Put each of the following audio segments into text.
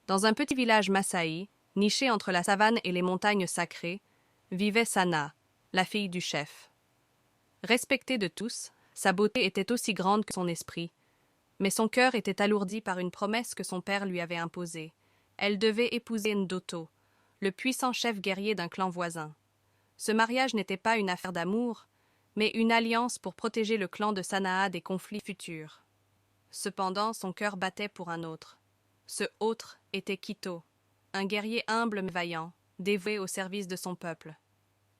Dans un petit village Masaï, niché entre la savane et les montagnes sacrées, vivait Sana, la fille du chef. Respectée de tous, sa beauté était aussi grande que son esprit, mais son cœur était alourdi par une promesse que son père lui avait imposée. Elle devait épouser Ndoto, le puissant chef guerrier d'un clan voisin. Ce mariage n'était pas une affaire d'amour, mais une alliance pour protéger le clan de Sanaa des conflits futurs. Cependant, son cœur battait pour un autre. Ce autre était Kito, un guerrier humble mais vaillant, dévoué au service de son peuple.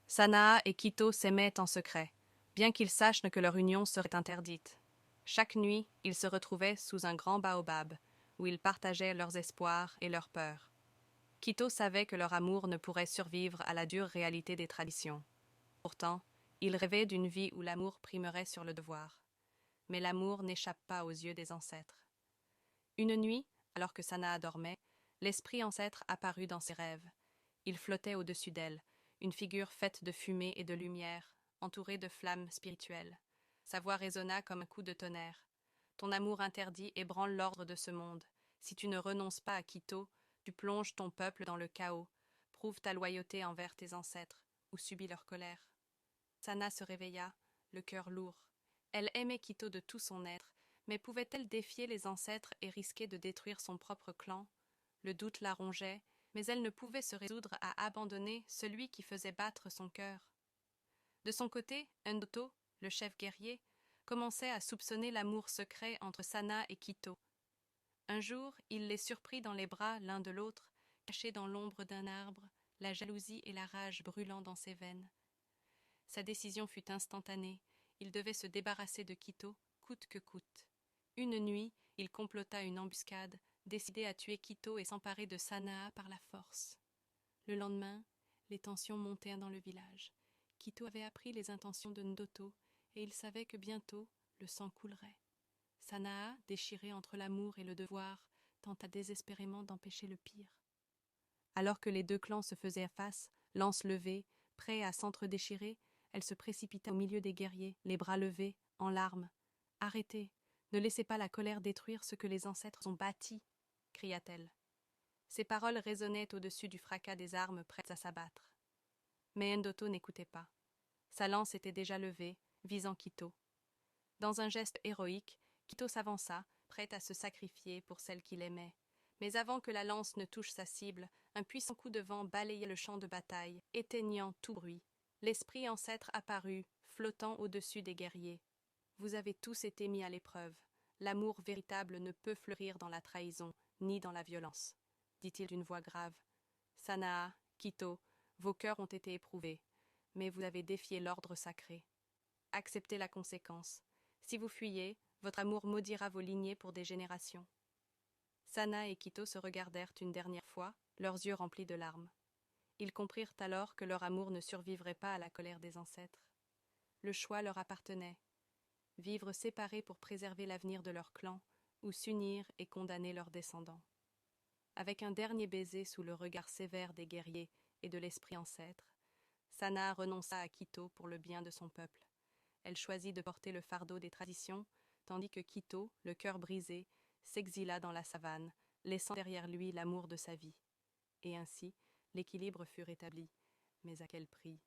Sanaa et Kito s'aimaient en secret, bien qu'ils sachent que leur union serait interdite. Chaque nuit, ils se retrouvaient sous un grand baobab, où ils partageaient leurs espoirs et leurs peurs. Kito savait que leur amour ne pourrait survivre à la dure réalité des traditions. Pourtant, il rêvait d'une vie où l'amour primerait sur le devoir. Mais l'amour n'échappe pas aux yeux des ancêtres. Une nuit, alors que Sanaa dormait, l'esprit ancêtre apparut dans ses rêves. Il flottait au-dessus d'elle, une figure faite de fumée et de lumière, entourée de flammes spirituelles. Sa voix résonna comme un coup de tonnerre. Ton amour interdit ébranle l'ordre de ce monde. Si tu ne renonces pas à Kito, tu plonges ton peuple dans le chaos. Prouve ta loyauté envers tes ancêtres, ou subis leur colère. Sana se réveilla, le cœur lourd. Elle aimait Kito de tout son être, mais pouvait-elle défier les ancêtres et risquer de détruire son propre clan? Le doute la rongeait, mais elle ne pouvait se résoudre à abandonner celui qui faisait battre son cœur. De son côté, Ndoto, le chef guerrier, commençait à soupçonner l'amour secret entre Sana et Kito. Un jour, il les surprit dans les bras l'un de l'autre, cachés dans l'ombre d'un arbre, la jalousie et la rage brûlant dans ses veines. Sa décision fut instantanée. Il devait se débarrasser de Kito, coûte que coûte. Une nuit, il complota une embuscade, décidé à tuer Kito et s'emparer de Sanaa par la force. Le lendemain, les tensions montèrent dans le village. Kito avait appris les intentions de Ndoto, et il savait que bientôt le sang coulerait. Sanaa, déchirée entre l'amour et le devoir, tenta désespérément d'empêcher le pire. Alors que les deux clans se faisaient face, lance levée, prêts à s'entre-déchirer, elle se précipita au milieu des guerriers, les bras levés, en larmes. « Arrêtez, ne laissez pas la colère détruire ce que les ancêtres ont bâti !» cria-t-elle. Ses paroles résonnaient au-dessus du fracas des armes prêtes à s'abattre. Mais Ndoto n'écoutait pas. Sa lance était déjà levée, visant Kito. Dans un geste héroïque, Kito s'avança, prêt à se sacrifier pour celle qu'il aimait. Mais avant que la lance ne touche sa cible, un puissant coup de vent balayait le champ de bataille, éteignant tout bruit. L'esprit ancêtre apparut, flottant au-dessus des guerriers. Vous avez tous été mis à l'épreuve. L'amour véritable ne peut fleurir dans la trahison, ni dans la violence, dit-il d'une voix grave. Sanaa, Kito, vos cœurs ont été éprouvés, mais vous avez défié l'ordre sacré. Acceptez la conséquence. Si vous fuyez, votre amour maudira vos lignées pour des générations. Sana et Kito se regardèrent une dernière fois, leurs yeux remplis de larmes. Ils comprirent alors que leur amour ne survivrait pas à la colère des ancêtres. Le choix leur appartenait. Vivre séparés pour préserver l'avenir de leur clan, ou s'unir et condamner leurs descendants. Avec un dernier baiser sous le regard sévère des guerriers et de l'esprit ancêtre, Sana renonça à Kito pour le bien de son peuple. Elle choisit de porter le fardeau des traditions, tandis que Kito, le cœur brisé, s'exila dans la savane, laissant derrière lui l'amour de sa vie. Et ainsi, l'équilibre fut rétabli. Mais à quel prix?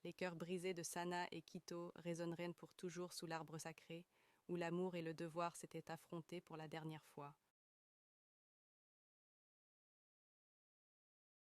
Les cœurs brisés de Sana et Kito résonneraient pour toujours sous l'arbre sacré, où l'amour et le devoir s'étaient affrontés pour la dernière fois.